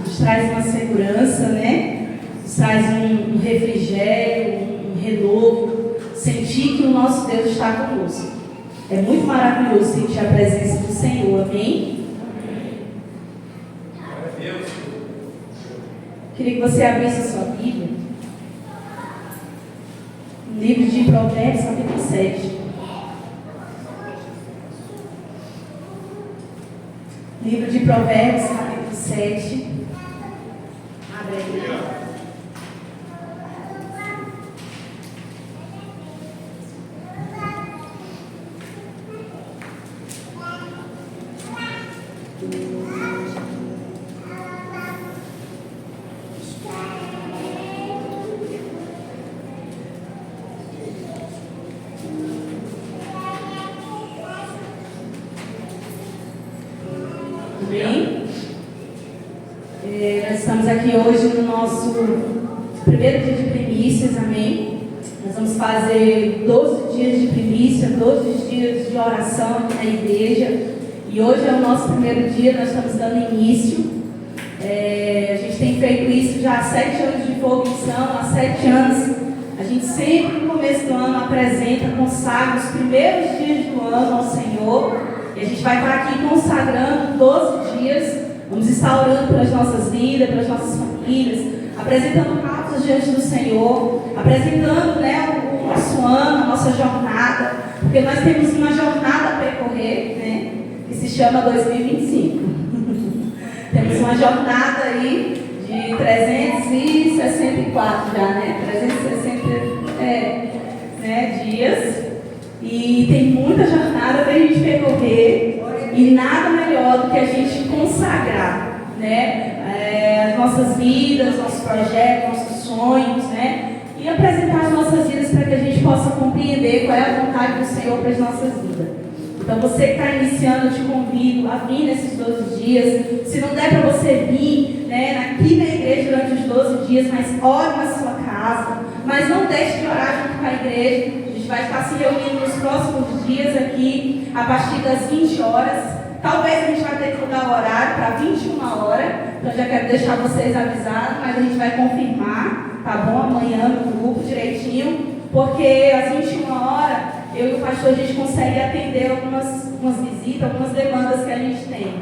nos traz uma segurança, né? Nos traz um refrigério, um renovo, sentir que o nosso Deus está conosco. É muito maravilhoso sentir a presença do Senhor, amém? Queria que você abrisse a sua Bíblia, no livro de Provérbios, capítulo 7. Livro de Provérbios, capítulo 7. Abre aí. Bem, nós estamos aqui hoje no nosso primeiro dia de primícias, amém? Nós vamos fazer 12 dias de primícia, 12 dias de oração aqui na igreja. E hoje é o nosso primeiro dia, nós estamos dando início. A gente tem feito isso já há 7 anos de fogo em São, há 7 anos. A gente sempre no começo do ano apresenta, consagra os primeiros dias do ano ao Senhor. E a gente vai estar aqui consagrando 12 dias. Vamos estar orando pelas nossas vidas, pelas nossas famílias, apresentando causas diante do Senhor, apresentando, né, o nosso ano, a nossa jornada, porque nós temos uma jornada a percorrer, né, que se chama 2025. Temos uma jornada aí de 364 já, né? 360 dias. E tem muita jornada para a gente percorrer. E nada melhor do que a gente consagrar, né? As nossas vidas, nossos projetos, nossos sonhos, né? E apresentar as nossas vidas para que a gente possa compreender qual é a vontade do Senhor para as nossas vidas. Então, você que está iniciando, eu te convido a vir nesses 12 dias. Se não der para você vir, né, aqui na igreja durante os 12 dias, mas ore na sua casa. Mas não deixe de orar junto com a igreja. A gente vai estar se reunindo nos próximos dias aqui, a partir das 20 horas. Talvez a gente vai ter que mudar o horário para 21 horas. Então, já quero deixar vocês avisados, mas a gente vai confirmar, tá bom? Amanhã no grupo direitinho. Porque às 21 horas, eu e o pastor, a gente consegue atender algumas visitas, algumas demandas que a gente tem.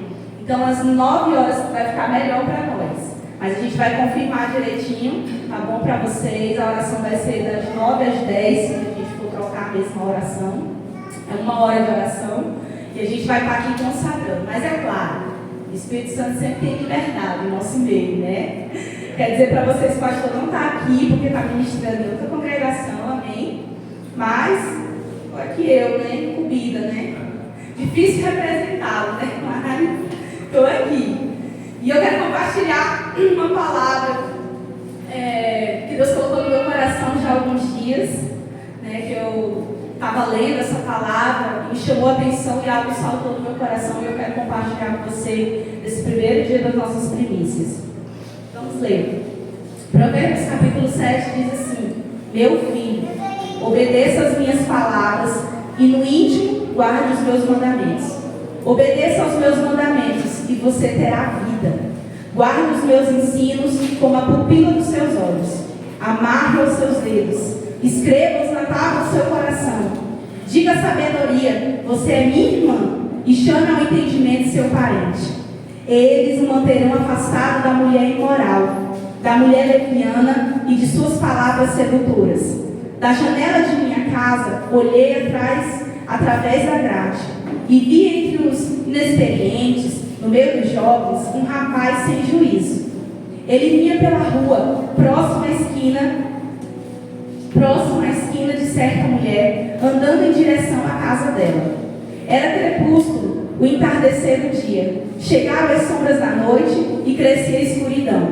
Então, às 9 horas vai ficar melhor para nós. Mas a gente vai confirmar direitinho, tá bom, para vocês. A oração vai ser das 9 às 10, se a gente for trocar a mesma oração. É 1 hora de oração. E a gente vai estar aqui consagrando. Mas é claro, o Espírito Santo sempre tem liberdade no nosso meio, né? Quer dizer para vocês, o pastor não está aqui porque está ministrando em outra congregação, amém? Mas, estou aqui eu, né? Incumbida, né? Difícil representá-lo, né? Mas estou aqui. E eu quero compartilhar uma palavra que Deus colocou no meu coração já há alguns dias, né? Que eu estava lendo essa palavra, me chamou a atenção e algo saltou no meu coração e eu quero compartilhar com você nesse primeiro dia das nossas primícias. Vamos ler. Provérbios capítulo 7 diz assim: meu filho, obedeça as minhas palavras e no íntimo guarde os meus mandamentos. Obedeça aos meus mandamentos e você terá vida. Guarde os meus ensinos como a pupila dos seus olhos. Amarre aos seus dedos. Escreva-os na tábua do seu coração. Diga a sabedoria: você é minha irmã. E chame ao entendimento seu parente. Eles o manterão afastado da mulher imoral, da mulher leviana e de suas palavras sedutoras. Da janela de minha casa olhei através da grade e vi entre os inexperientes, no meio dos jovens, um rapaz sem juízo. Ele vinha pela rua, próximo à esquina de certa mulher, andando em direção à casa dela. Era crepúsculo, o entardecer do dia. Chegava as sombras da noite e crescia a escuridão.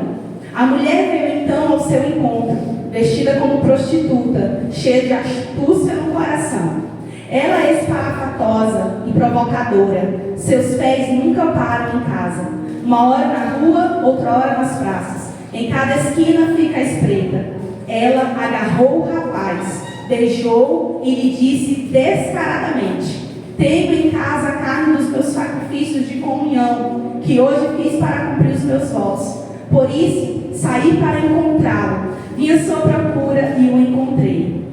A mulher veio então ao seu encontro, vestida como prostituta, cheia de astúcia no coração. Ela é espalhafatosa e provocadora. Seus pés nunca param em casa. Uma hora na rua, outra hora nas praças. Em cada esquina fica a espreita. Ela agarrou o rapaz, beijou e lhe disse descaradamente: tenho em casa a carne dos meus sacrifícios de comunhão, que hoje fiz para cumprir os meus votos. Por isso, saí para encontrá-lo. Vim à sua procura e o encontrei.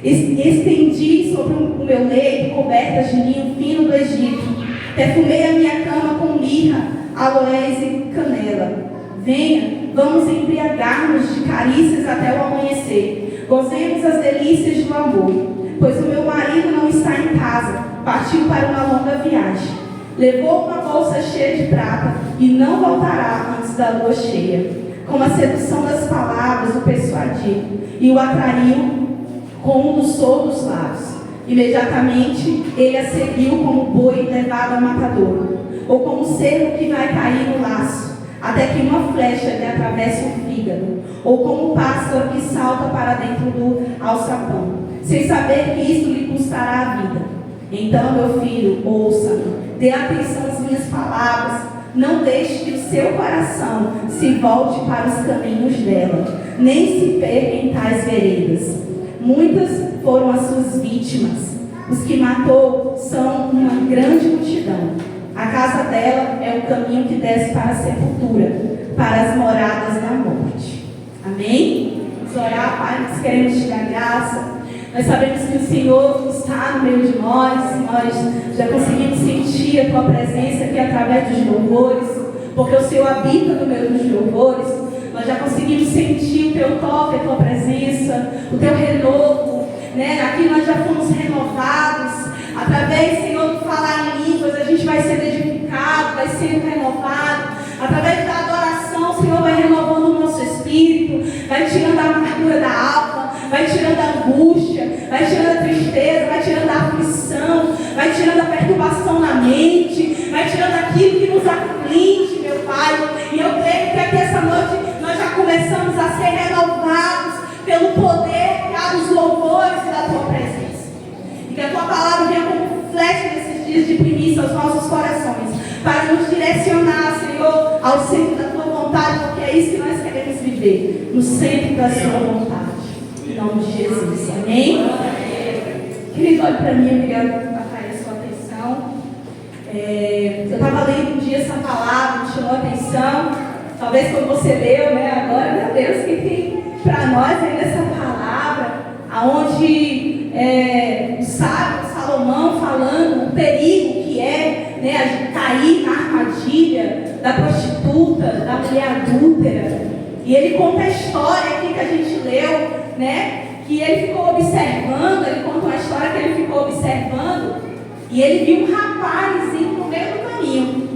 Estendi sobre o meu leito cobertas de linho fino do Egito. Perfumei a minha cama com mirra, aloés e canela. Venha, vamos embriagar-nos de carícias até o amanhecer. Gozemos as delícias do amor. Pois o meu marido não está em casa, partiu para uma longa viagem. Levou uma bolsa cheia de prata e não voltará antes da lua cheia. Com a sedução das palavras o persuadiu e o atraiu com um dos soltos lábios. Imediatamente ele a seguiu como boi levado ao matadouro, ou como cervo que vai cair no laço, até que uma flecha lhe atravesse o fígado, ou como pássaro que salta para dentro do alçapão, sem saber que isso lhe custará a vida. Então, meu filho, ouça-me, dê atenção às minhas palavras, não deixe que o seu coração se volte para os caminhos dela, nem se perca em tais veredas. Muitas foram as suas vítimas, os que matou são uma grande multidão. A casa dela é o caminho que desce para a sepultura, para as moradas da morte. Amém? Vamos orar, Pai, nós queremos te dar graça. Nós sabemos que o Senhor está no meio de nós já conseguimos sentir a Tua presença aqui através dos louvores, porque o Senhor habita no meio dos louvores. Nós já conseguimos sentir o Teu toque, a Tua presença, o Teu renovo, né? Aqui nós já fomos renovados. Através, Senhor, do falar em línguas, a gente vai sendo edificado, vai sendo renovado. Através da adoração, o Senhor vai renovando o nosso espírito, vai tirando a amargura da alma, vai tirando a angústia, vai tirando a tristeza, vai tirando a aflição, vai tirando a perturbação na mente, vai tirando aquilo que nos aflige, meu Pai. E eu creio que aqui essa noite nós já começamos a ser renovados pelo poder dos louvores e da Tua presença. E que a Tua palavra venha como flecha nesses dias de primícia aos nossos corações, para nos direcionar, Senhor, ao centro da Tua vontade, porque é isso que nós queremos viver, no centro da Sua vontade. Em nome de Jesus. Amém? Querido, olhe para mim, obrigado por atrair a sua atenção. Eu estava lendo um dia essa palavra, me chamou a atenção. Talvez quando você leu, né? Agora, meu Deus, o que tem para nós aí nessa palavra? Aonde o sábio Salomão falando o perigo que é, né, a gente cair na armadilha da prostituta, da mulher adúltera. E ele conta a história aqui que a gente leu, né? Que ele ficou observando, ele conta uma história que ele ficou observando e ele viu um rapaz indo no meio do caminho.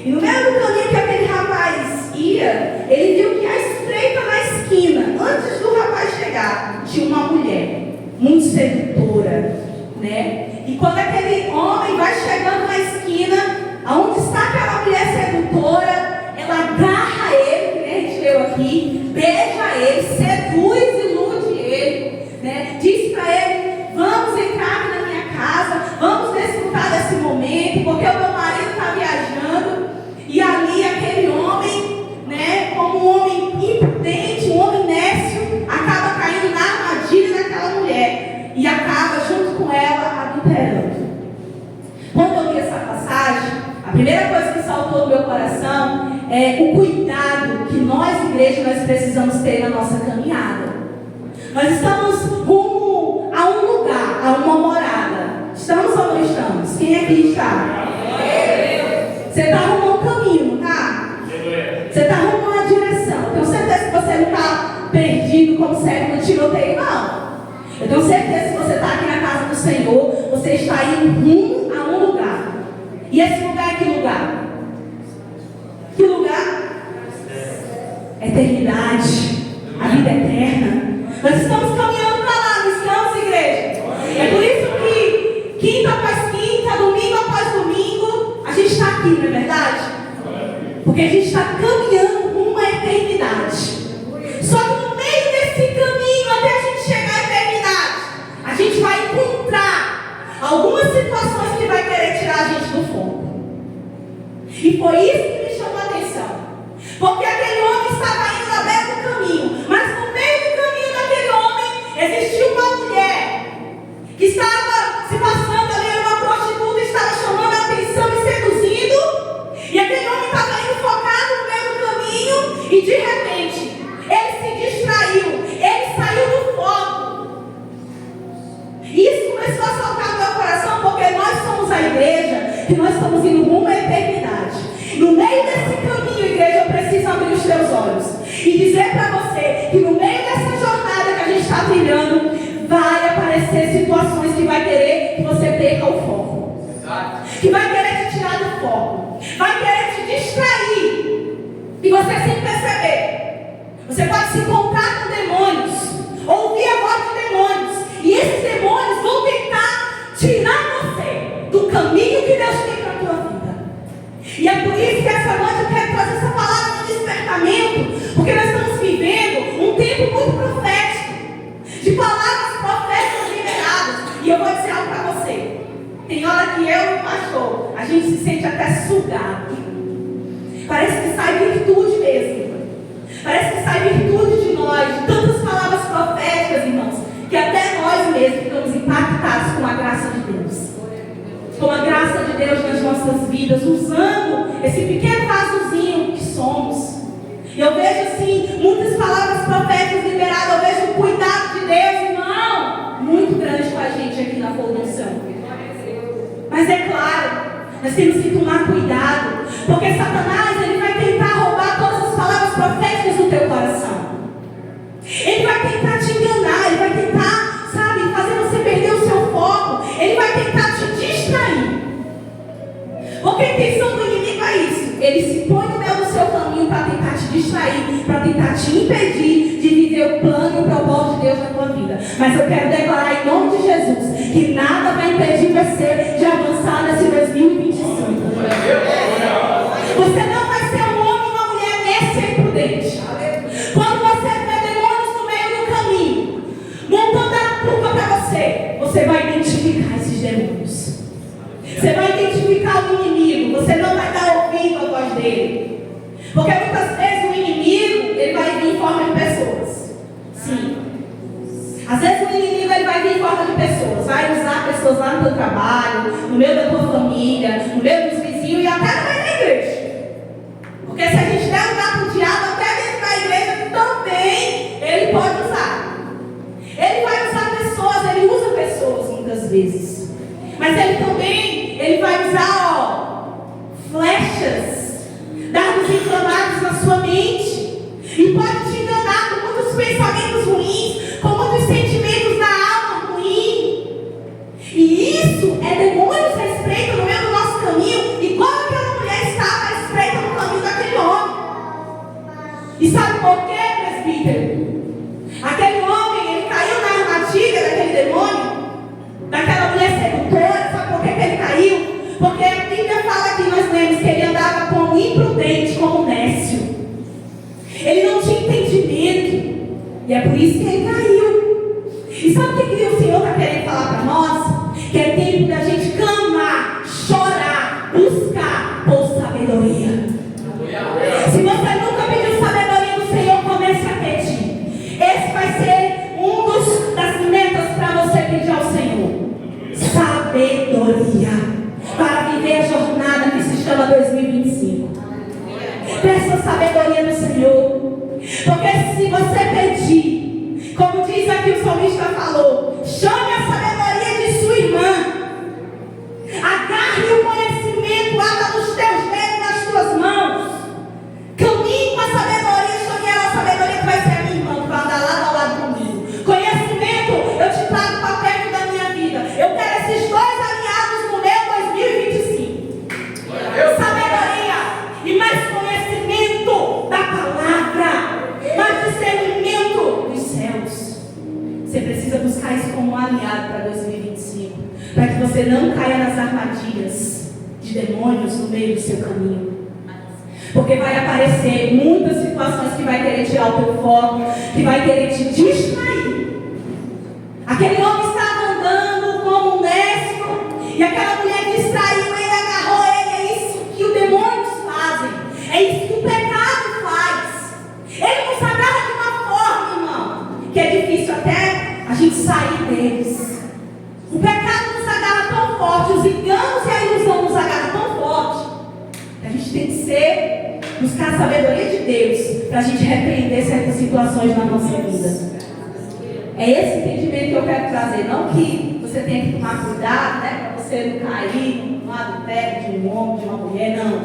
E no meio do caminho que aquele rapaz ia, ele viu que à espreita na esquina, antes do rapaz chegar, tinha uma mulher muito sedutora, né? E quando aquele homem vai chegando na esquina, aonde está aquela mulher sedutora, ela agarra ele, que nem a gente leu aqui, beija ele, seduz e ilude ele, né? Diz para ele: vamos entrar na minha casa, vamos desfrutar desse momento, porque o meu marido está viajando. E ali aquele homem, né, como um homem imprudente, um homem nécio, acaba caindo na armadilha daquela mulher e acaba junto com ela adulterando. Quando eu li essa passagem, a primeira coisa que saltou no meu coração é o cuidado que nós, igreja, nós precisamos ter na nossa caminhada. Nós estamos rumo a um lugar, a uma morada. Estamos ou não estamos? Quem aqui está? Você está rumo a um caminho, tá? Você está rumo a uma direção. Eu tenho certeza que você não está perdido como cego no tiroteio, não. Eu tenho certeza que se você está aqui na casa do Senhor, você está indo rumo a um lugar. E esse lugar é que lugar? Que lugar? Eternidade. A vida eterna. Nós estamos caminhando para lá, não estamos, igreja? É por isso que quinta após quinta, domingo após domingo, a gente está aqui, não é verdade? Porque a gente está caminhando rumo à eternidade. Só que no meio desse caminho, até a gente chegar à eternidade, a gente vai encontrar algumas situações que vai querer tirar a gente do fogo. E foi isso que me chamou a atenção. Porque aquele homem estava indo na beira do caminho, mas no meio do caminho daquele homem existia uma mulher que estava se passando ali, era uma prostituta, estava chamando a atenção e seduzindo. E aquele homem estava indo focado no meio do caminho E de repente, ele se distraiu, ele saiu do foco. E isso começou a saltar no meu coração, porque nós somos a igreja, que nós estamos indo rumo à eternidade. No meio desse caminho, igreja, eu preciso abrir os teus olhos e dizer para você que no meio dessa jornada que a gente está trilhando, vai aparecer situações que vai querer que você perca o foco. Que vai querer te tirar do foco. Vai querer te distrair. E você sem perceber. Você pode se encontrar com demônios, ouvir a voz de demônios. E esses demônios vão tentar tirar você do caminho que Deus tem para a tua vida. E é por isso que essa noite eu quero trazer essa palavra de despertamento. Porque nós estamos vivendo um tempo muito profético. De palavras proféticas liberadas. E eu vou dizer algo para você. Tem hora que eu e o pastor, a gente se sente até sugado. Parece que sai virtude mesmo. Parece que sai virtude de nós, de tantas palavras proféticas, irmãos, que até nós mesmos ficamos impactados com a graça de Deus. Com a graça de Deus nas nossas vidas, usando esse pequeno vasozinho que somos. E eu vejo assim, muitas palavras proféticas liberadas, eu vejo o cuidado de Deus, irmão, muito grande com a gente aqui na Formação. Mas é claro, nós temos que tomar cuidado, porque Satanás, ele vai tentar roubar todas as palavras proféticas do teu coração. Ele vai tentar te enganar, ele vai tentar, sabe, fazer você perder o seu foco. Ele vai tentar te distrair. Porque a intenção do inimigo é isso. Ele se põe no meio do seu caminho para tentar te distrair, para tentar te impedir de viver o plano e o propósito de Deus na tua vida. Mas eu quero declarar em nome de Jesus que nada vai impedir você de avançar nesse 2025. Você não vai ser um homem e uma mulher nesse e imprudente. Quando você vê demônios no meio do caminho, montando a culpa para você, você vai identificar esses demônios. Você vai identificar o inimigo. Você não vai dar ouvido à voz dele. Porque muitas vezes o inimigo, ele vai vir em forma de pessoas. Sim. Às vezes o inimigo, ele vai vir em forma de pessoas. Vai usar pessoas lá no teu trabalho, no meio da tua família, no meio dos vizinhos e até no meio da igreja. Porque se a gente der lugar para o diabo, até dentro da igreja também, ele pode usar. Ele vai usar pessoas, ele usa pessoas muitas vezes. Mas ele também, ele vai usar, flechas, dardos inflamados na sua mente. E pode te enganar com muitos pensamentos ruins, com muitos sentimentos na alma ruim. E isso é demônios à espreita no meio do nosso caminho, igual aquela mulher estava à espreita no caminho daquele homem. E sabe por quê, presbítero? Aquele homem, ele caiu na armadilha daquele demônio, daquela mulher sedutora. Sabe por que ele caiu? Porque a Bíblia fala que nós lemos que ele andava como imprudente, como nécio. Ele não tinha entendimento. E é por isso que ele caiu. E sabe o que o Senhor está querendo falar para nós? Que é tempo da gente clamar, chorar, buscar por sabedoria. Se você nunca pediu sabedoria do Senhor, comece a pedir. Esse vai ser das metas para você pedir ao Senhor. Sabedoria para viver a jornada que se chama 2025. Peça sabedoria do Senhor. Porque se você pedir, como diz aqui o salmista falou, chame a sabedoria de sua irmã. Agarre o conhecimento, ata nos teus dedos, nas tuas mãos. Caminhe com a sabedoria, chame ela a sabedoria que vai ser a minha irmã, que vai andar lado ao lado comigo. Conhecimento, eu te trago para perto da minha vida. Eu quero esses dois aliados no meu 2025. Sabedoria e mais conhecimento da palavra, mais discernimento dos céus. Você precisa buscar isso como um aliado para 2025, para que você não caia nas armadilhas de demônios no meio do seu caminho. Porque vai aparecer muitas situações que vai querer tirar o teu foco, que vai querer te distrair. Aquele homem estava andando como um nécio, e aquela mulher distraiu ele, agarrou ele. É isso que os demônios fazem, é isso que o pecado faz. Ele nos agarra de uma forma, irmão, que é difícil até a gente sair deles. O pecado nos agarra tão forte, os enganos e a ilusão nos agarram tão forte, que a gente tem que buscar a sabedoria de Deus para a gente repreender certas situações na nossa vida. É esse entendimento que eu quero trazer. Não que você tenha que tomar cuidado, né, para você não cair no adultério de um homem, de uma mulher, não.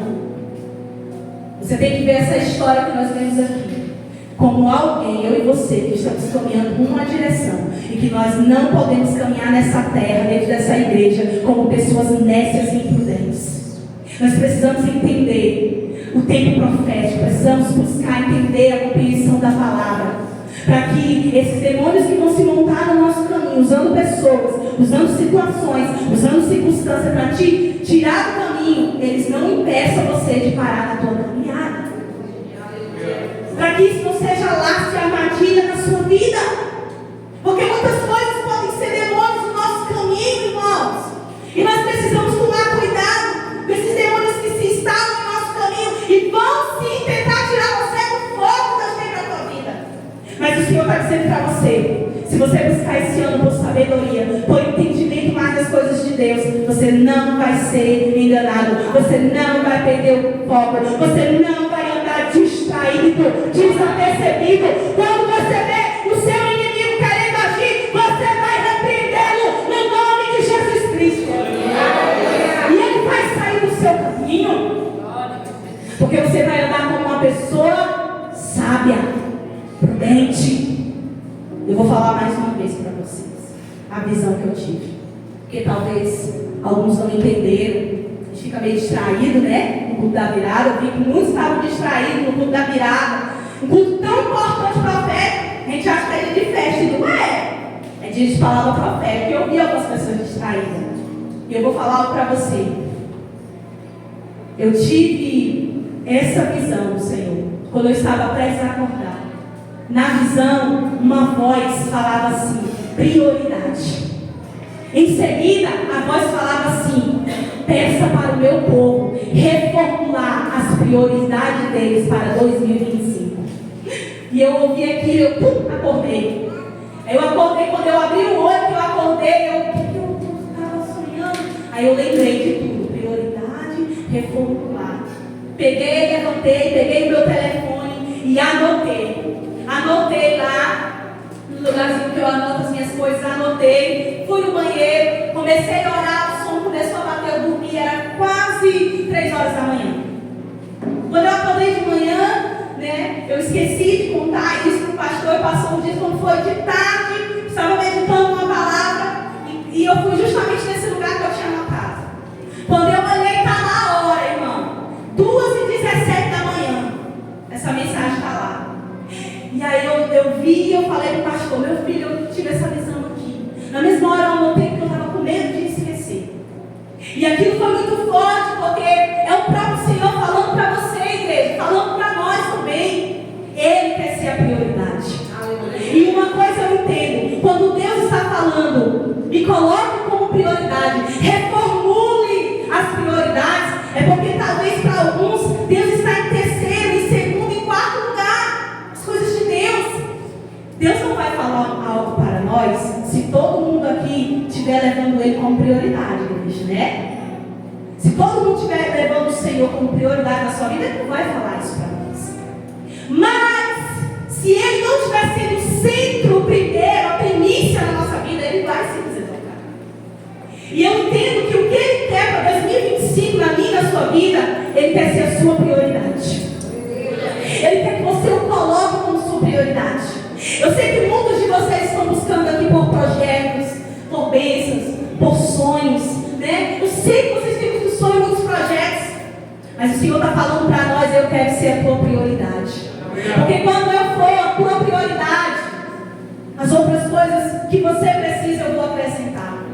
Você tem que ver essa história que nós vemos aqui como alguém, eu e você, que estamos caminhando em uma direção e que nós não podemos caminhar nessa terra, dentro dessa igreja, como pessoas nécias e imprudentes. Nós precisamos entender o tempo profético, precisamos buscar entender a compreensão da palavra, para que esses demônios que vão se montar no nosso caminho, usando pessoas, usando situações, usando circunstâncias para te tirar do caminho, eles não impeçam você de parar na tua caminhada. Para que isso não seja laço e armadilha na sua vida. Porque muitas coisas podem ser demônios no nosso caminho, irmãos. E nós precisamos tomar cuidado com esses demônios que se instalam no nosso caminho e vão sim tentar tirar você do fogo das tem na tua vida. Mas o Senhor está dizendo para você, se você buscar esse ano por sabedoria, por entendimento mais das coisas de Deus, você não vai ser enganado, você não vai perder o foco, você não vai andar distraído, desapercebido. Quando você vê o seu inimigo querendo agir, você vai repreendê-lo no nome de Jesus Cristo. E ele vai sair do seu caminho, porque você vai andar como uma pessoa sábia, prudente. Eu vou falar mais uma vez para vocês a visão que eu tive, porque talvez alguns não entenderam. A gente fica meio distraído, né? No culto da virada. Eu vi que muitos estavam distraídos no culto da virada. Um culto tão importante para a fé, a gente acha que é dia de festa, e não é. É dia de palavra profética. Eu vi algumas pessoas distraídas. E eu vou falar algo para você. Eu tive essa visão do Senhor quando eu estava prestes a acordar. Na visão, uma voz falava assim: prioridade. Em seguida, a voz falava assim: peça para o meu povo reformular as prioridades deles para 2025. E eu ouvi aquilo, eu acordei. Eu acordei, quando eu abri o olho, que eu acordei, eu estava sonhando. Aí eu lembrei de tudo: prioridade, reformular. Peguei, levantei, peguei o meu telefone e anotei. Anotei lá, no lugarzinho que eu anoto as minhas coisas, anotei, fui no banheiro, comecei a orar, o som começou a bater, eu dormi, era quase 3 horas da manhã. Quando eu acordei de manhã, né, eu esqueci de contar isso para o pastor, passou um dia, quando foi de tarde, estava meditando uma palavra, e eu fui justamente nesse lugar que eu tinha anotado. Quando eu olhei, está lá a hora, irmão, 2h17 da manhã, essa mensagem está lá. E aí eu vi e eu falei para o pastor: meu filho, eu tive essa visão aqui. Na mesma hora eu anotei que eu estava com medo de esquecer. E aquilo foi muito forte, porque é o próprio Senhor falando para você, igreja, falando para nós também. Ele quer ser a prioridade. E uma coisa eu entendo: quando Deus está falando, me coloque como prioridade, reformule as prioridades, é porque talvez para alguns Deus está em terceiro, em segundo, em quarto lugar. As coisas de Deus. Deus não vai falar algo para nós se todo mundo aqui estiver levando Ele como prioridade, né? Se todo mundo estiver levando o Senhor como prioridade na sua vida, Ele não vai falar isso para nós. Mas, se Ele não estiver sendo o centro, o primeiro, a primícia na nossa vida, Ele vai se desenvolver. E eu entendo que o que Ele quer para 2025 na minha e na sua vida, Ele quer ser a sua prioridade. Ele quer que você o coloque como sua prioridade. Eu sei que muitos de vocês estão buscando aqui por projetos, por bênçãos, por sonhos, né? Eu sei que vocês têm muitos sonhos, muitos projetos, mas o Senhor está falando para nós: eu quero ser a tua prioridade. Porque quando eu for a tua prioridade, as outras coisas que você precisa eu vou acrescentar.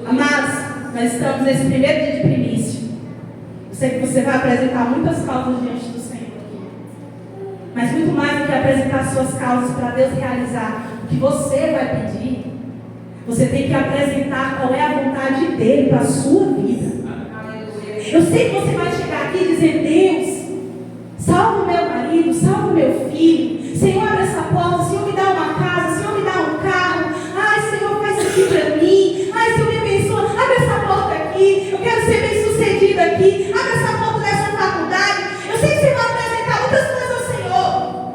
Amados, nós estamos nesse primeiro dia de primícia. Eu sei que você vai apresentar muitas causas diante do Senhor aqui, mas muito mais do que apresentar suas causas para Deus realizar o que você vai pedir, você tem que apresentar qual é a vontade dele para a sua vida. Eu sei que você vai chegar aqui e dizer: Deus, salva o meu marido, salva o meu filho, Senhor, abre essa porta, Senhor, me dá uma casa, Senhor, me dá um carro, ai, Senhor, faz isso aqui para mim, ai, Senhor, me abençoa, abre essa porta aqui, eu quero ser bem sucedido aqui, abre essa porta dessa faculdade. Eu sei que você vai apresentar muitas coisas ao Senhor,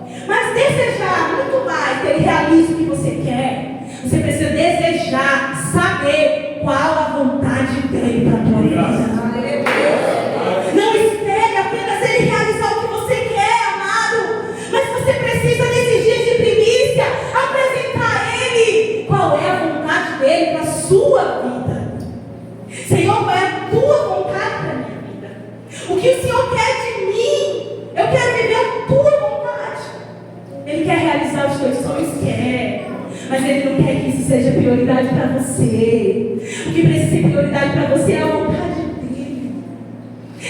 Mas Ele não quer que isso seja prioridade para você. O que precisa ser prioridade para você é a vontade dEle.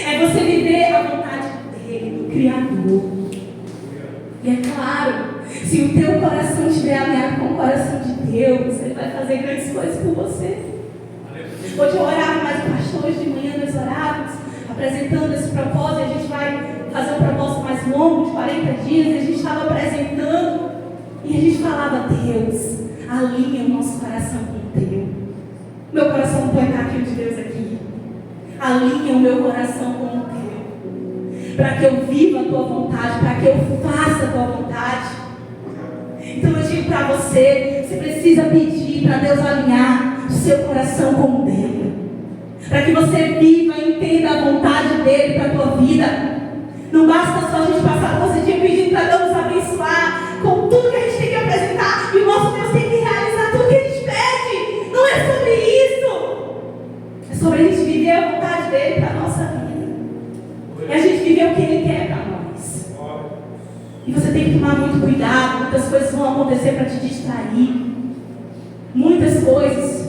É você viver a vontade dEle, do Criador. E é claro, se o teu coração estiver alinhado com o coração de Deus, Ele vai fazer grandes coisas por você. Hoje eu orava, mas o pastor, hoje de manhã nós orávamos, apresentando esse propósito. A gente vai fazer um propósito mais longo, de 40 dias, e a gente estava apresentando, e a gente falava: Deus, alinha o nosso coração com o teu. Meu coração não põe aquilo de Deus aqui. Alinha o meu coração com o teu, para que eu viva a tua vontade, para que eu faça a tua vontade. Então eu digo para você, você precisa pedir para Deus alinhar o seu coração com o dele, para que você viva e entenda a vontade dele para a tua vida. Não basta só a gente passar o nosso dia pedindo para Deus nos abençoar com tudo que a gente tem que apresentar, e o nosso Deus tem que realizar tudo que a gente pede. Não é sobre isso. É sobre a gente viver a vontade dele para a nossa vida. É a gente viver o que ele quer para nós. E você tem que tomar muito cuidado. Muitas coisas vão acontecer para te distrair. Muitas coisas.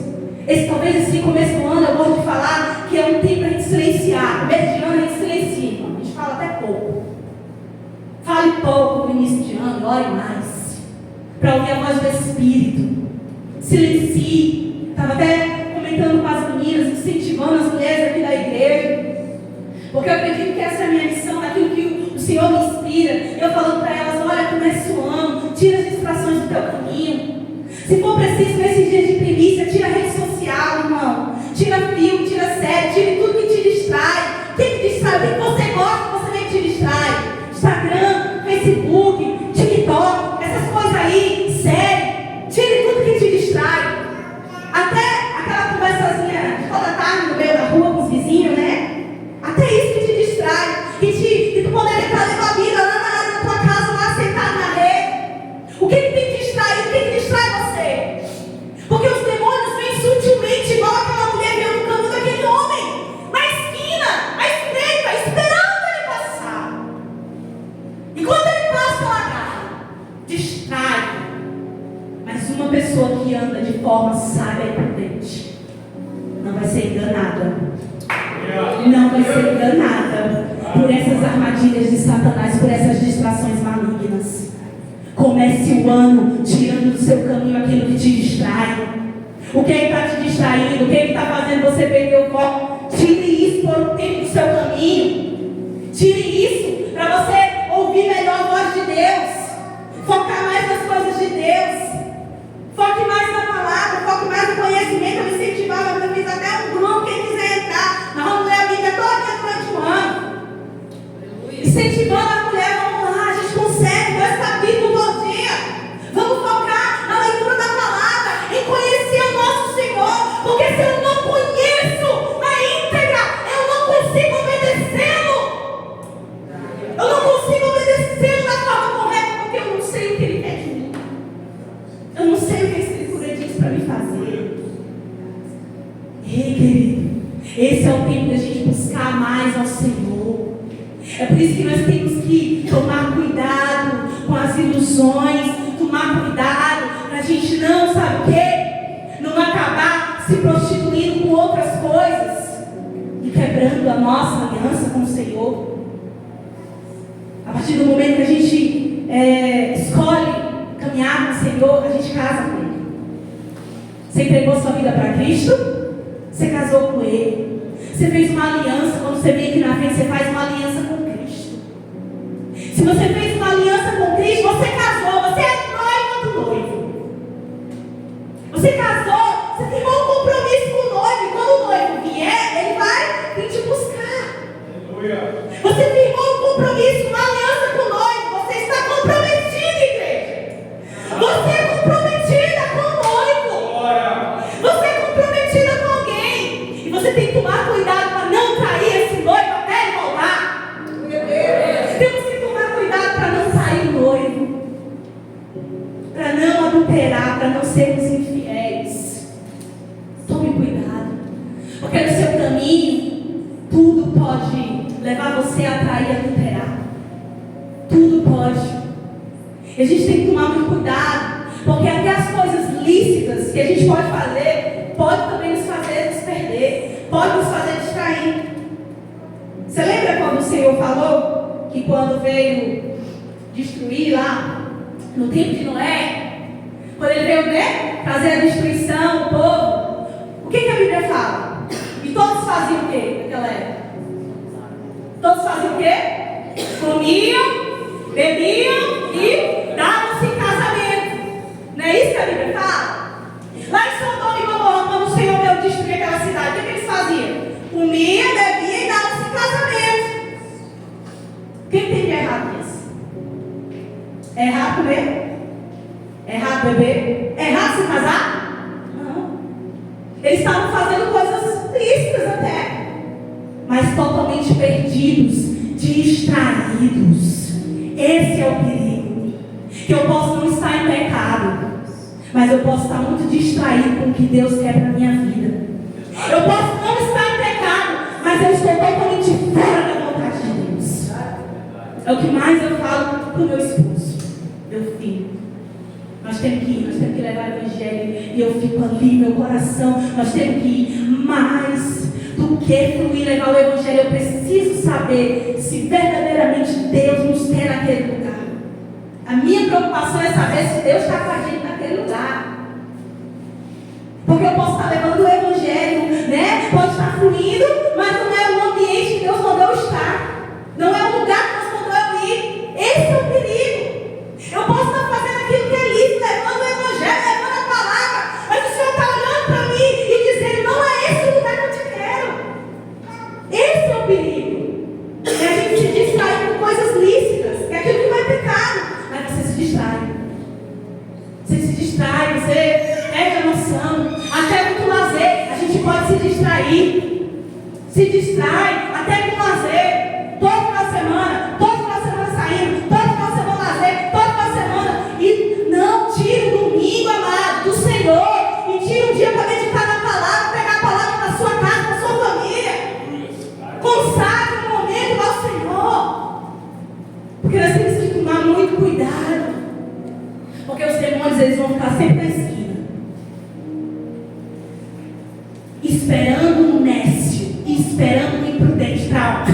Talvez esse começo do ano eu gosto de falar que é um tempo para a gente silenciar. Começo de ano a gente silencia, irmão. A gente fala até pouco. Fale pouco no início de ano, ore mais. Para ouvir a voz do Espírito. Silencie. Estava até comentando com as meninas, incentivando as mulheres aqui da igreja. Porque eu acredito que essa é a minha missão, aquilo que o Senhor me inspira. Eu falando para elas: olha, começa o ano, tira as distrações do teu caminho. Se for preciso, nesses dias de primícia, tira a rede social, irmão. Tira filme, tira série, tire tudo que te distrai. O que te distrai? O que você gosta, você vê que te distrai. Instagram, Facebook, TikTok, essas coisas aí, série. Tire tudo que te distrai. Até aquela conversazinha de toda tarde no meio da rua com os vizinhos, né? Até isso que te distrai. Que tu poderia estar lendo a Bíblia lá na tua casa, lá sentado na rede. O que tem te distraído? O que distrai você? Porque os demônios vêm sutilmente, igual aquela mulher veio no caminho daquele homem, na esquina, à estreita, esperando ele passar. E quando ele passa, ela agarra, distrai. Mas uma pessoa que anda de forma sábia e prudente não vai ser enganada. Não vai ser enganada por essas armadilhas de Satanás, por essas distrações malignas. Comece o ano tirando do seu caminho aquilo que te distrai. O que está te distraindo? O que está fazendo você perder o foco? Tire isso por um tempo do seu caminho. Tire isso para você ouvir melhor a voz de Deus. Focar mais nas coisas de Deus. Foque mais na palavra, foque mais no conhecimento. Eu me incentivava, eu fiz até um grupo, quem quiser entrar. Nós vamos ler a Bíblia toda durante o ano. Incentivando a mulher, vamos lá, a gente consegue, 2 capítulos por dia. Vamos focar na leitura da palavra, em conhecer o nosso Senhor. Porque se eu não conheço na íntegra, eu não consigo obedecê-lo. Eu não consigo obedecê-lo da forma correta, porque eu não sei o que Ele quer de mim. Eu não sei o que a Escritura diz para me fazer. Ei, querido, esse é o tempo da gente buscar mais ao Senhor. É por isso que nós temos que tomar cuidado com as ilusões, tomar cuidado para a gente não, sabe o quê? Não acabar se prostituindo com outras coisas e quebrando a nossa aliança com o Senhor. A partir do momento que a gente escolhe caminhar com o Senhor, a gente casa com Ele. Você entregou sua vida para Cristo? Você casou com Ele. Você fez uma aliança. Quando você vem aqui na frente, você faz uma aliança com Cristo. Se você fez uma aliança com Cristo, você casou. Você é noiva do noivo. Você casou. Você firmou um compromisso com o noivo. E quando o noivo vier, ele vai vir te buscar. Aleluia. Você firmou um compromisso, uma aliança com o noivo. Você está comprometido, igreja. Você é comprometida com o noivo. Você é comprometida com alguém. E você tem que tomar cuidado para não trair esse noivo até ele voltar. Temos que tomar cuidado para não trair o noivo. Para não adulterar, para não sermos infiéis. Tome cuidado. Porque no seu caminho, tudo pode levar você a trair e adulterar. Tudo pode. E a gente tem que tomar muito cuidado. Porque até as coisas que a gente pode fazer, pode também nos fazer nos perder, pode nos fazer distrair. Você lembra quando o Senhor falou que quando veio destruir lá no tempo de Noé, quando ele veio, né, trazer a destruição do povo, o que a Bíblia fala? E todos faziam o quê naquela época? Todos faziam o quê? Comiam, bebiam e davam-se em casamento. Não é isso que a Bíblia fala? Lá em Sodoma e Gomorra, quando o Senhor veio destruir aquela cidade, o que eles faziam? Comiam, bebiam e davam-se em casamento. O que tem de errado nisso? É errado comer? É errado beber? É errado se casar? Não. Eles estavam fazendo coisas lícitas até, mas totalmente perdidos, distraídos. Esse é o perigo. Que eu posso não estar em pecado, mas eu posso estar muito distraído com o que Deus quer para a minha vida. Eu posso não estar em pecado, mas eu estou totalmente fora da vontade de Deus. É o que mais eu falo para o meu esposo, meu filho. Nós temos que levar o Evangelho. E eu fico ali, meu coração, nós temos que ir mais do que fluir, levar o Evangelho. Eu preciso saber se verdadeiramente Deus nos quer naquele lugar. A minha preocupação é saber se Deus está com a gente naquele lugar. Porque eu posso estar levando o Evangelho, né? Pode estar fluindo, mas não é o ambiente que Deus mandou estar. Não é o lugar que Deus mandou eu ir. Esse é o perigo. Eu posso estar fazendo aquilo que é lícito, levando o Evangelho, levando a palavra, mas o Senhor está olhando para mim e dizendo: não é esse o lugar que eu te quero. Esse é o perigo. É a gente se distrair com coisas lícitas, que é aquilo que não é pecado, mas você se distrai. Você se distrai, você perde a noção. Até com o lazer, a gente pode se distrair. Se distrai, até com o lazer. Todo final de semana saindo, todo final de semana lazer, todo final de semana. E não tire o domingo, amado, do Senhor. E tire um dia para meditar na palavra, pegar a palavra na sua casa, na sua família. Consagre um momento ao Senhor. Porque nós temos que tomar muito cuidado. Porque os demônios, eles vão ficar sempre na esquina, esperando um nécio, esperando um imprudente para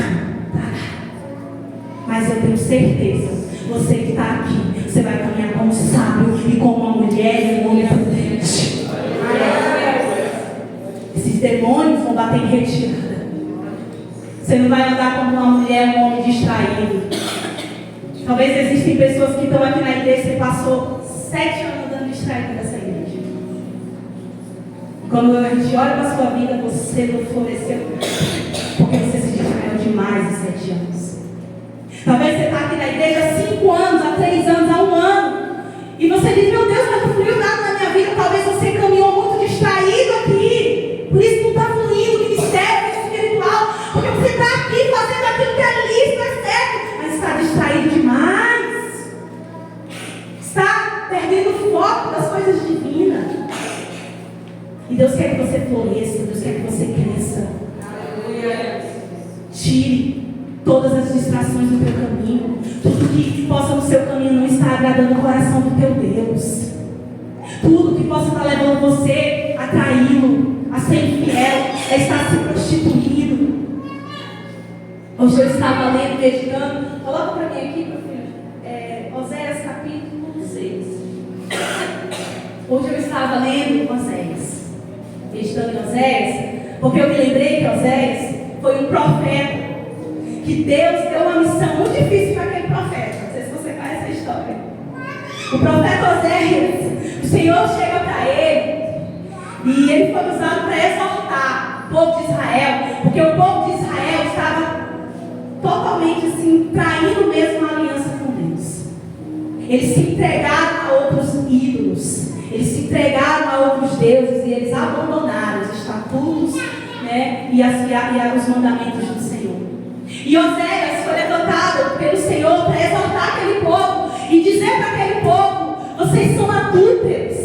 mas eu tenho certeza, você que está aqui, você vai caminhar como sábio e como uma mulher e um homem prudente. Esses demônios vão bater em retirada. Você não vai andar como uma mulher, um homem distraído. Talvez existem pessoas que estão aqui na igreja e passou 7 anos andando distraído dessa igreja. Quando a gente olha para a sua vida, você não floresceu, porque você se distraiu demais em 7 anos. Talvez você está aqui na igreja há 5 anos, há 3 anos, há 1 ano. E você diz: meu Deus, mas não fluiu nada na minha vida. Talvez você caminhou muito distraído aqui. Por isso não está fluindo o ministério espiritual. Porque você está aqui fazendo aquilo que é lícito, é certo, mas está distraído demais. Está perdendo o foco das coisas divinas. E Deus quer que você floresça, Deus quer que você cresça. Tire todas as distrações do teu caminho, tudo que possa no seu caminho não estar agradando o coração do teu Deus, tudo que possa estar levando você a traí-lo, a ser infiel, a estar se prostituindo. Hoje eu estava lendo, meditando, coloca para mim aqui, meu filho, Oséias capítulo 6. Hoje eu estava lendo Oséias, meditando em Oséias, porque eu me lembrei que Oséias foi um profeta que Deus deu uma missão muito difícil para aquele profeta. Não sei se você conhece a história. O profeta Oséias, o Senhor chega para ele e ele foi usado para exortar o povo de Israel, porque o povo de Israel estava totalmente assim, traindo mesmo a aliança com Deus. Eles se entregaram a outros ídolos, eles se entregaram a outros deuses e eles abandonaram os estatutos, né, e os mandamentos do Senhor. E Oséias foi levantado pelo Senhor para exortar aquele povo e dizer para aquele povo: vocês são adúlteros,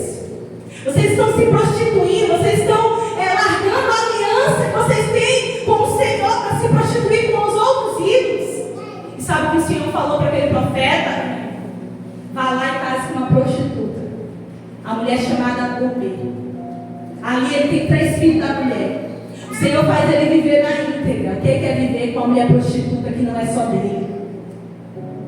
vocês estão se prostituindo, vocês estão largando a aliança que vocês têm com o Senhor para se prostituir com os outros ídolos. E sabe o que o Senhor falou para aquele profeta? Vá lá e case com uma prostituta, a mulher chamada Gomer. Ali ele tem 3 filhos da mulher. O Senhor faz ele viver na íntegra. Quem quer viver com a mulher prostituta que não é só dele?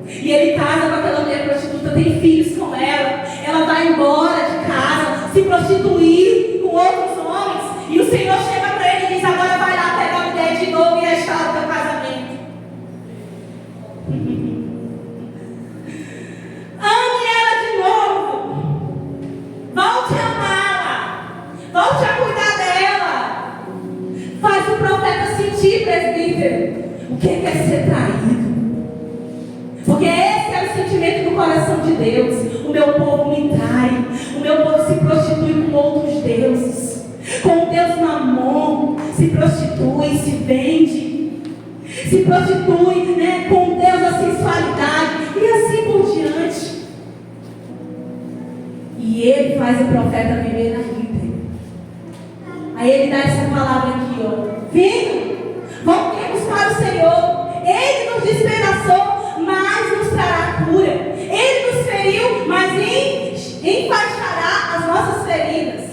E ele casa com aquela mulher prostituta, tem filhos com ela. Ela vai embora de casa, se prostituir com outros homens. E o Senhor chega para ele e diz: agora vai lá pegar a mulher de novo e restaurar o teu casamento. Ame ela de novo. Volte a amá-la. Volte a cuidar dela. Faz o profeta sentir, presbítero, o que é ser traído. Porque esse é o sentimento do coração de Deus. O meu povo me trai. O meu povo se prostitui com outros deuses. Com o Deus Mamon. Se prostitui, se vende. Se prostitui, né, com o Deus da sensualidade. E assim por diante. E ele faz o profeta viver na vida. Aí ele dá essa palavra aqui, ó. Venham, voltemos para o Senhor. Ele nos despedaçou, mas nos trará cura. Ele nos feriu, mas enfaixará as nossas feridas.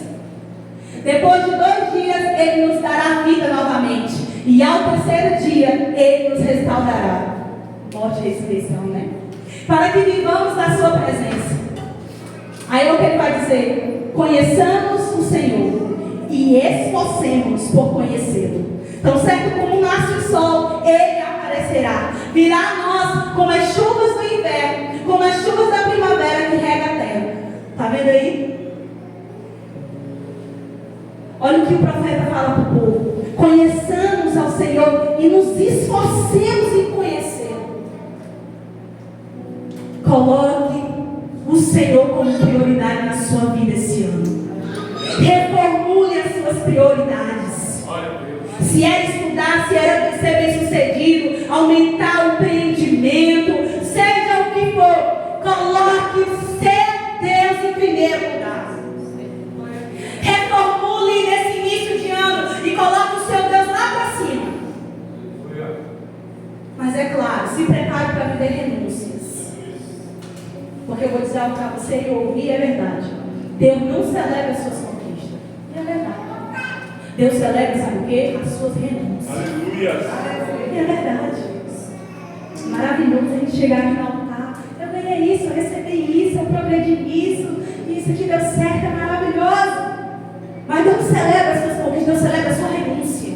Depois de 2 dias, ele nos dará vida novamente. E ao 3º dia, ele nos restaurará. Morte e ressurreição, né? Para que vivamos na sua presença. Aí é o que ele vai dizer: conheçamos o Senhor e esforcemos por conhecê-lo. Então, certo como nasce o sol, ele aparecerá. Virá a nós como as chuvas do inverno, como as chuvas da primavera que rega a terra. Está vendo aí? Olha o que o profeta fala para o povo: conheçamos ao Senhor e nos esforcemos em conhecê-lo. Coloque o Senhor como prioridade na sua vida esse ano. Reformule as suas prioridades. Se é estudar, se é ser bem sucedido, aumentar o empreendimento, seja o que for, coloque o seu Deus em primeiro lugar. Reformule nesse início de ano e coloque o seu Deus lá para cima. Mas é claro, se prepare para viver renúncias. Porque eu vou dizer algo para você e ouvir, é verdade. Deus não celebra as suas conquistas. É verdade. Deus celebra, sabe o quê? As suas renúncias. Aleluia. É verdade. Maravilhoso a gente chegar aqui no altar. Eu ganhei isso, eu recebi isso, eu progredi nisso. Isso aqui deu certo, é maravilhoso. Mas Deus celebra as suas conquistas, Deus celebra a sua renúncia.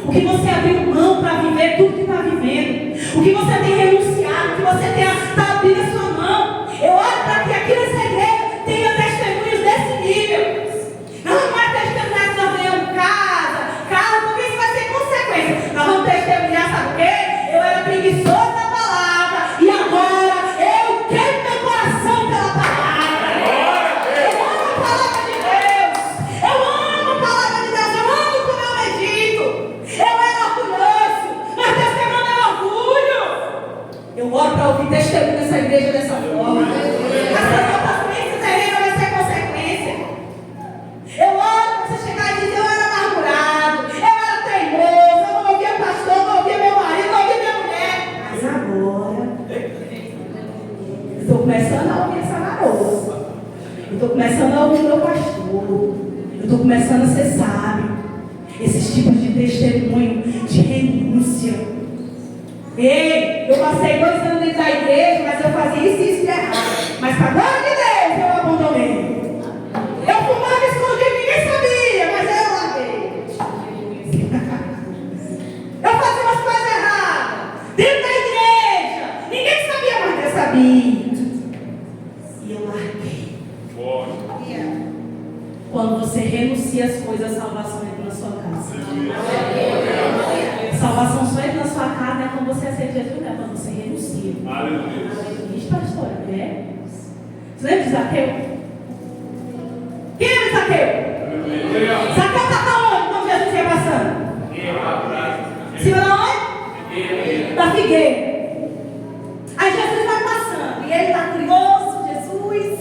O que você abriu mão para viver tudo que está vivendo. O que você tem renunciado, o que você está abrindo a sua mão. Eu olho para que aqui nessa igreja tenha testemunhos desse nível. Não vai testemunhar que nós ganhamos casa, porque isso vai ser consequência. Nós vamos testemunhar, sabe o quê? Eu era preguiçoso na palavra e agora eu quero meu coração pela palavra. Eu amo a palavra de Deus. Eu amo a palavra de Deus. Eu amo como eu medito. Eu era orgulhoso, mas Deus quebrando meu orgulho. Eu oro para ouvir testemunho nessa igreja dessa forma. As transformações terrenas vai ser consequência. Eu oro para você chegar e dizer: eu era amargurado, eu era teimoso, eu não ouvia pastor, não ouvia meu marido, não ouvia minha mulher. Mas agora, eu estou começando a ouvir essa garoa. Eu estou começando a ouvir meu pastor. Eu estou começando a ser sábio. Esses tipos de testemunho, de renúncia. Ei, eu passei 2 anos dentro da igreja, mas eu fazia isso e isso de errado. Mas para a glória de Deus, eu abandonei. Eu fumava escondido, ninguém sabia, mas eu larguei. Eu fazia umas coisas erradas dentro da igreja, ninguém sabia, mas eu sabia. E eu larguei. Quando você renuncia as coisas, a salvação entra na sua casa. Salvação só entra na sua casa é quando você aceita Jesus, é quando você renuncia. Aleluia. Isso, pastora, é? Você lembra de Zaqueu? Quem lembra de Zaqueu? Zaqueu estava onde quando Jesus ia passando? Em cima da onde? Da figueira. Aí Jesus vai passando e ele está curioso, Jesus.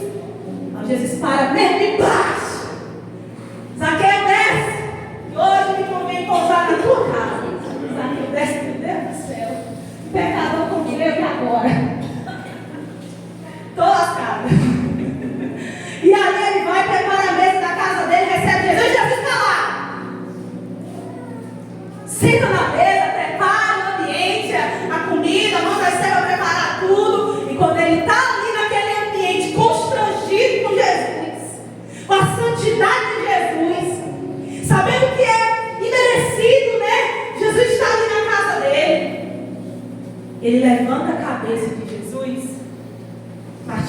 Aí Jesus para mesmo embaixo. Zaqueu, desce. E hoje me convém pousar na tua casa. Zaqueu desce, meu Deus do céu. O pecador comigo eu e agora. Estou lascado. E aí ele vai preparar a mesa da casa dele, recebe Jesus. Jesus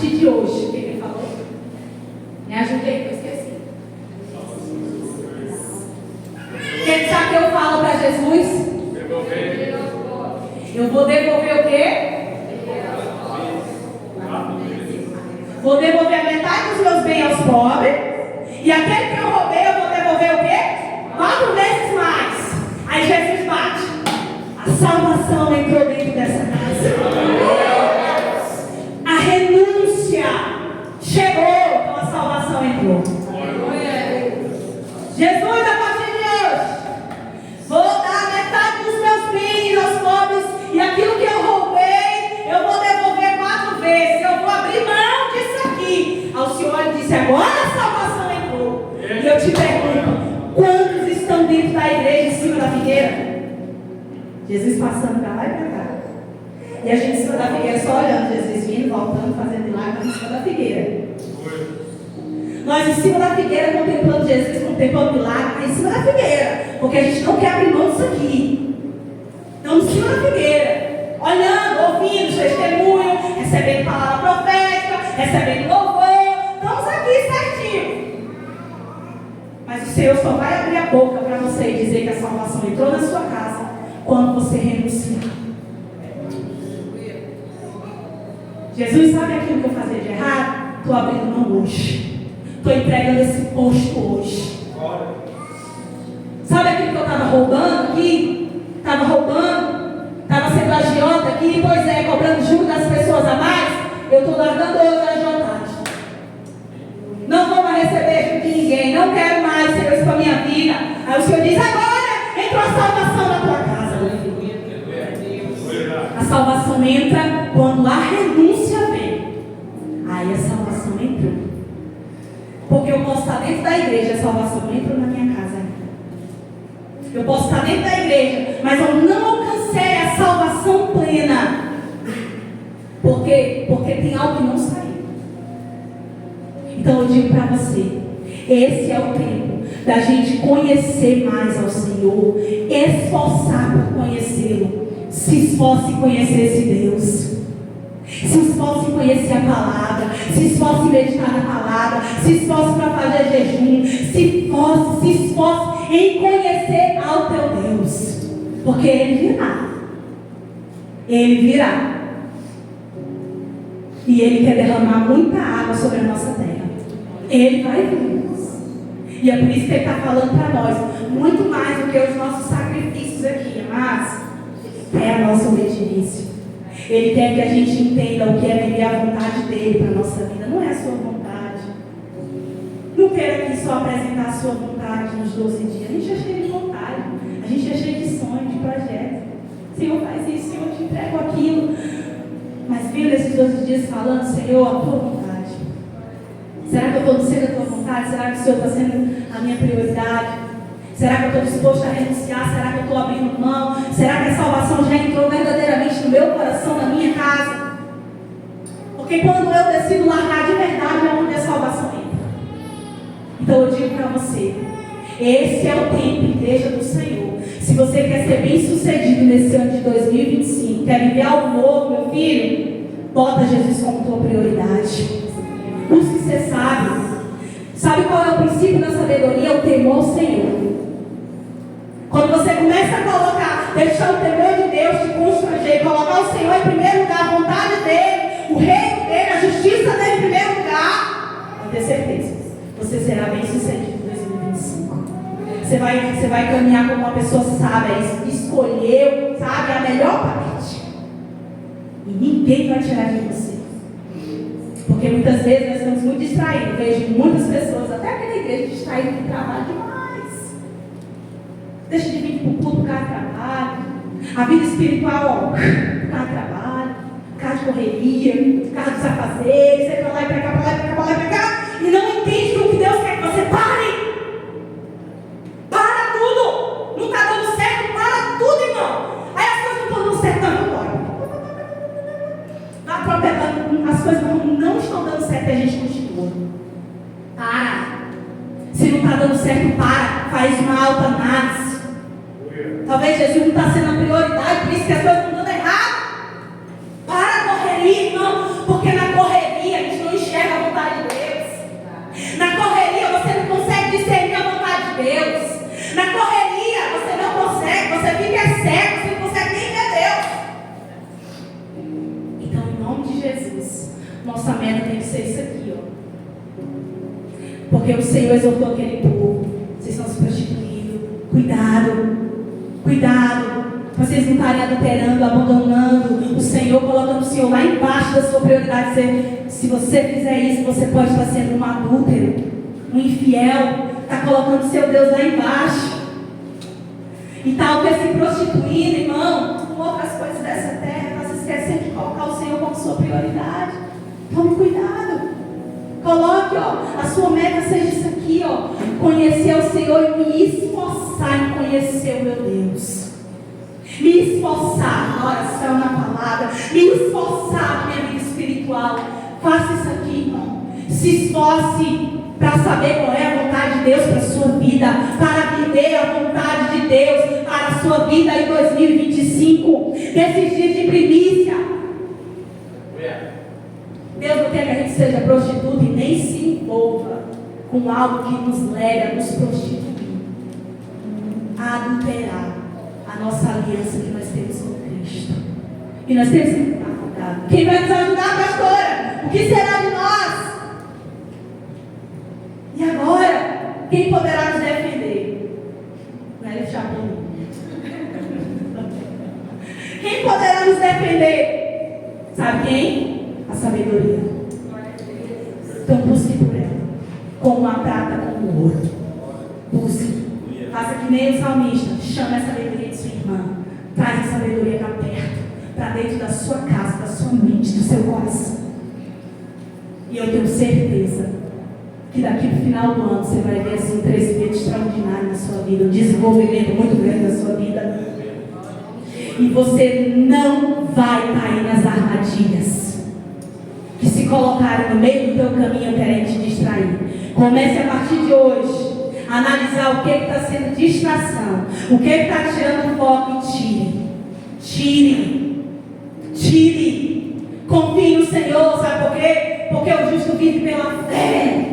partir de hoje, o que ele falou? Me ajude aí, que eu esqueci. Quem sabe que eu falo para Jesus? Eu vou devolver o quê? Vou devolver a metade dos meus bens aos pobres. E aquele que eu roubei, eu vou devolver o quê? 4 vezes mais. Aí Jesus bate. A salvação entrou dentro dessa casa. A renúncia chegou, então a salvação entrou. Jesus, a partir de hoje, vou dar metade dos meus bens aos pobres. E aquilo que eu roubei, eu vou devolver 4 vezes. Eu vou abrir mão disso aqui. Aí o Senhor disse, agora a salvação entrou. E eu te pergunto, quantos estão dentro da igreja em cima da figueira? Jesus passando para lá e para cá. E a gente em cima da figueira só olhando, Jesus vindo, voltando, fazendo milagres em cima da figueira. Nós em cima da figueira contemplando Jesus, contemplando milagres em cima da figueira. Porque a gente não quer abrir mão disso aqui. Estamos em cima da figueira, olhando, ouvindo testemunho, recebendo palavra profética, recebendo louvor. Estamos aqui certinho. Mas o Senhor só vai abrir a boca para você dizer que a salvação entrou na sua casa quando você renunciar. Jesus sabe aquilo que eu fazia de errado? Estou abrindo mão hoje. Estou entregando esse posto hoje. Sabe aquilo que eu estava roubando aqui? Estava roubando? Estava sendo agiota aqui? Pois é, cobrando juros das pessoas a mais? Eu estou largando hoje a agiotagem. Não vou mais receber juros de ninguém. Não quero mais ser isso para a minha vida. Aí o Senhor diz, agora entrou a salvação na tua casa. A salvação entra quando a renúncia vem. Aí a salvação entrou. Porque eu posso estar dentro da igreja, a salvação não entrou na minha casa ainda. Eu posso estar dentro da igreja, mas eu não alcancei a salvação plena. Por quê? Porque tem algo que não saiu. Então eu digo para você, esse é o tempo da gente conhecer mais ao Senhor, esforçar por conhecê-lo. Se esforce em conhecer esse Deus. Se esforce em conhecer a palavra. Se esforce em meditar na palavra. Se esforce para fazer jejum. Se esforce em conhecer ao teu Deus. Porque Ele virá. Ele virá. E Ele quer derramar muita água sobre a nossa terra. Ele vai vir. E é por isso que Ele está falando para nós. Muito mais do que os nossos sacrifícios aqui, mas é a nossa obediência. Ele quer que a gente entenda o que é viver a vontade dele para a nossa vida. Não é a sua vontade. Não quero aqui só apresentar a sua vontade nos 12 dias. A gente é cheio de vontade. A gente é cheio de sonho, de projeto. Senhor, faz isso, Senhor, eu te entrego aquilo. Mas vindo esses 12 dias falando, Senhor, a tua vontade. Será que eu estou no centro da tua vontade? Será que o Senhor está sendo a minha prioridade? Será que eu estou disposto a renunciar? Será que eu estou abrindo mão? Será que a salvação já entrou verdadeiramente no meu coração, na minha casa? Porque quando eu decido largar de verdade, é onde a salvação entra. Então eu digo para você, esse é o tempo, igreja do Senhor. Se você quer ser bem sucedido nesse ano de 2025, quer viver algo novo, meu filho, bota Jesus como tua prioridade. Busque ser sábio. Sabe qual é o princípio da sabedoria? O temor ao Senhor. Quando você começa a colocar, deixar o temor de Deus te constranger, colocar o Senhor em primeiro lugar, a vontade dele, o reino dele, a justiça dele em primeiro lugar, pode ter certeza, você será bem sucedido em 2025. Você vai caminhar como uma pessoa sábia, escolheu, sabe, a melhor parte. E ninguém vai tirar de você. Porque muitas vezes nós estamos muito distraídos. Eu vejo muitas pessoas, até aqui na igreja, distraídas que trabalham demais. Deixa de vir para o culto por causa de trabalho. A vida espiritual, ó, por causa de trabalho, por causa de correria, por causa dos afazeres, você para lá e para cá, para lá e para cá, para lá e para cá, e não entende que o que Deus quer que você pare. Para tudo. Não está dando certo, para tudo, irmão. Aí as coisas não estão dando certo, não, vambora. As coisas não estão dando certo e a gente continua. Para. Se não está dando certo, para. Faz uma autoanálise. Talvez Jesus não está sendo a prioridade, por isso que as coisas estão dando errado. Para a correria, irmão. Porque na correria a gente Nossa meta tem que ser isso aqui, ó. Porque o Senhor exortou aquele povo. Vocês estão se prostituindo. Cuidado. Cuidado. Vocês não estarem adulterando, abandonando o Senhor, colocando o Senhor lá embaixo da sua prioridade. Se você fizer isso, você pode estar sendo um adúltero, um infiel. Está colocando o seu Deus lá embaixo. E tal que se prostituindo, irmão, com outras coisas dessa terra, está se esquecendo de colocar o Senhor como sua prioridade. Tome cuidado. Coloque, ó, a sua meta seja isso aqui, ó. Conhecer o Senhor e me esforçar em conhecer o meu Deus. Me esforçar na oração, na palavra. Me esforçar na minha vida espiritual. Faça isso aqui, irmão. Se esforce para saber qual é a vontade de Deus para a sua vida. Para viver a vontade de Deus para a sua vida em 2025. Nesses dias de primícia. Deus não quer que a gente seja prostituta e nem se envolva com algo que nos leve a nos prostituir. A adulterar a nossa aliança que nós temos com Cristo. E nós temos que tomar cuidado. Quem vai nos ajudar, pastora? O que será de nós? E agora, quem poderá nos defender? Não é o Chapolin. Quem poderá nos defender? Sabe quem? A sabedoria. Então busque por ela, como a prata, como o ouro. Busque. Faça que nem o salmista. Chame a sabedoria de sua irmã. Traz a sabedoria para perto, para dentro da sua casa, da sua mente, do seu coração. E eu tenho certeza que daqui para o final do ano você vai ver assim, um crescimento extraordinário na sua vida, um desenvolvimento muito grande na sua vida. E você não vai cair nas armadilhas que se colocarem no meio do teu caminho querendo te distrair. Comece a partir de hoje a analisar o que está sendo distração, o que está tirando o foco e tire. Tire. Tire. Confie no Senhor, sabe por quê? Porque o justo vive pela fé.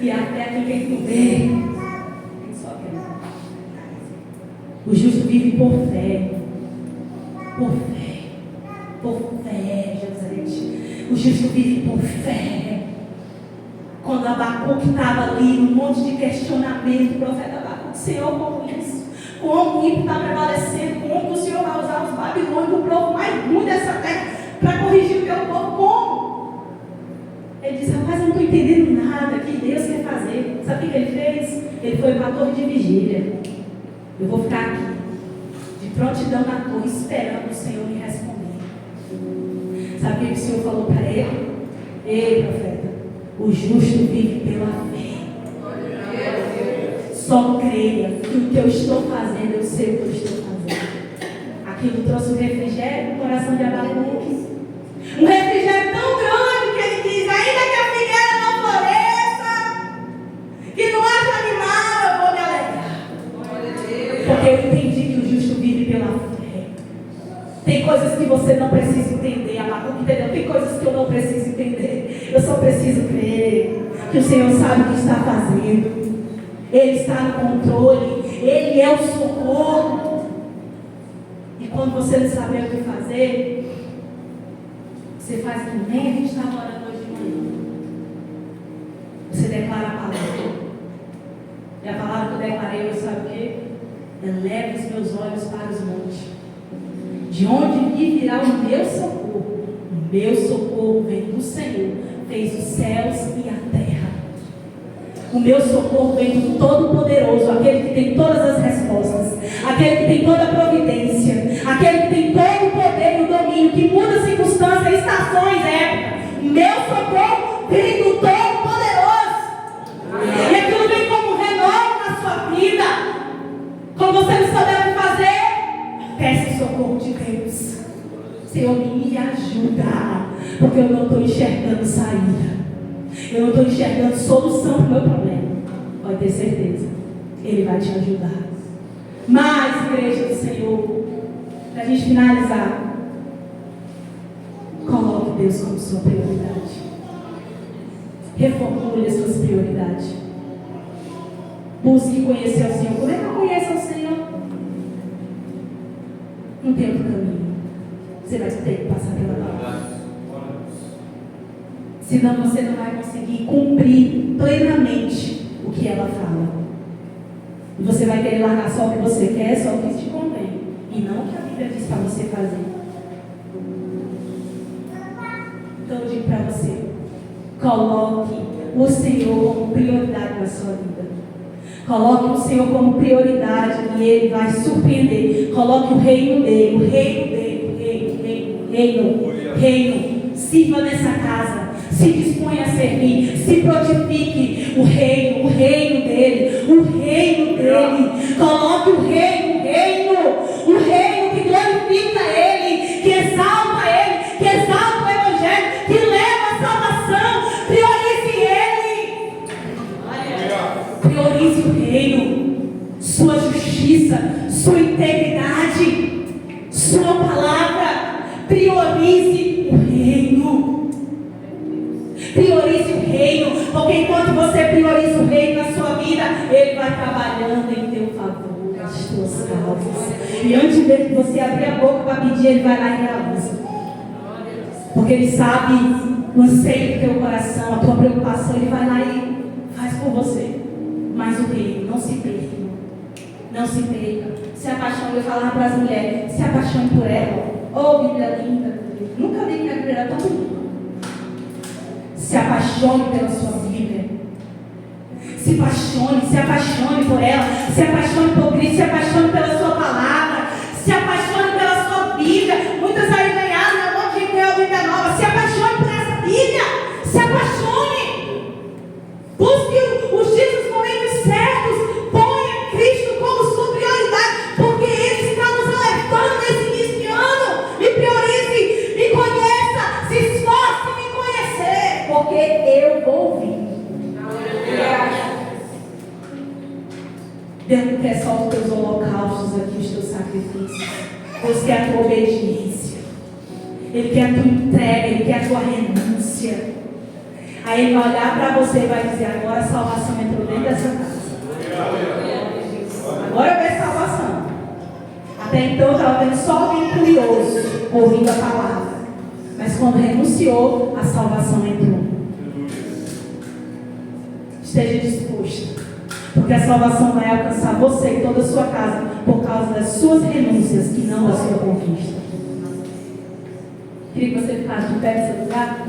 E a fé aqui quem tu vê. O justo vive por fé. Por fé. Por fé, Jesus. O justo vive por fé. Quando Abacuque estava ali, um monte de questionamento, o profeta Abacuque, Senhor, como isso? Como o ímpio está prevalecendo? Como o Senhor vai usar os babilônicos, o povo mais ruim dessa terra, para corrigir o teu povo? Como? Ele disse, rapaz, eu não estou entendendo nada que Deus quer fazer. Sabe o que ele fez? Ele foi para a torre de vigília. Eu vou ficar aqui, de prontidão na torre, esperando o Senhor me responder. Sabe o que o Senhor falou para ele? Ei, profeta, o justo vive pela fé. Só creia que o que eu estou fazendo, eu sei o que eu estou fazendo. Aquilo trouxe um refrigério no coração de Abacuque. Um refrigério tão grande que ele diz, ainda que a figueira não floresça, que não haja animal, eu vou me alegrar. Porque eu entendi que o justo vive pela fé. Tem coisas que você não precisa entender, Abacuque, entendeu? Tem coisas que eu não preciso entender. Eu só preciso crer que o Senhor sabe o que está fazendo. Ele está no controle. Ele é o socorro. E quando você não saber o que fazer, você faz que nem a gente estava orando hoje de manhã. Você declara a palavra. E a palavra que eu declarei hoje, sabe o quê? Eleve os meus olhos para os montes. De onde me virá o meu socorro? O meu socorro vem do Senhor. Fez os céus e a terra. O meu socorro vem do Todo-Poderoso, aquele que tem todas as respostas, aquele que tem toda a providência, aquele que tem todo o poder e o domínio, que muda circunstâncias, estações, épocas. O meu socorro vem do Todo-Poderoso. E aquilo vem como um renovo na sua vida. Quando você não sabe o que fazer, peça o socorro de Deus. Senhor, me ajuda, porque eu não estou enxergando saída. Eu não estou enxergando solução para o meu problema. Pode ter certeza. Ele vai te ajudar. Mas, igreja do Senhor, para a gente finalizar, coloque Deus como sua prioridade. Reformule as suas prioridades. Busque conhecer o Senhor. Como é que eu conheço o Senhor? Não tem outro caminho. você vai ter que passar pela palavra. Senão você não vai conseguir cumprir plenamente o que ela fala. E você vai querer largar só o que você quer, só o que te convém. E não o que a Bíblia diz para você fazer. Então eu digo para você, coloque o Senhor como prioridade na sua vida. Coloque o Senhor como prioridade e Ele vai surpreender. Coloque o reino dele, o reino dele, reino. Sirva nessa casa. Se disponha a servir. Se prontifique o reino dele. Coloque o reino que glorifica Ele, que exalta Ele, que exalta o Evangelho, que leva a salvação. Priorize Ele. Priorize o reino, sua justiça, sua integridade, sua palavra. Priorize o reino. Priorize o reino, porque enquanto você prioriza o reino na sua vida, Ele vai trabalhando em teu favor, nas tuas causas. E antes de você abrir a boca para pedir, Ele vai lá e realiza. Porque Ele sabe o anseio do teu coração, a tua preocupação, Ele vai lá e faz por você. Mas o reino, não se perca. Não se perca. Se apaixone, eu falava para as mulheres, se apaixone por ela. Oh, Bíblia linda. Nunca vi que a Bíblia era tão linda. Se apaixone pela sua Bíblia. Se apaixone por ela. Se apaixone por Cristo. Se apaixone pela sua palavra. Se apaixone pela sua Bíblia. Muitas aí ganharam, um monte de gente ganhou a Bíblia nova. Se apaixone por essa Bíblia. Se apaixone. Busque os dias, os momentos certos. Ponha Cristo como sua prioridade. Porque Ele está nos alertando nesse início de ano. Me priorize, me conheça, se esforce em me conhecer. Porque eu vou ouvir. Deus não quer só os teus holocaustos aqui, os teus sacrifícios. Deus quer a tua obediência. Ele quer a tua entrega, Ele quer a tua renúncia. Aí Ele vai olhar para você e vai dizer, agora a salvação entrou dentro dessa casa. Agora vem salvação. Até então eu estava vendo só alguém curioso, ouvindo a palavra. Mas quando renunciou, a salvação entrou. Esteja disposto. Porque a salvação vai alcançar você e toda a sua casa por causa das suas renúncias e não da sua conquista. Queria que você ficasse de pé nesse lugar.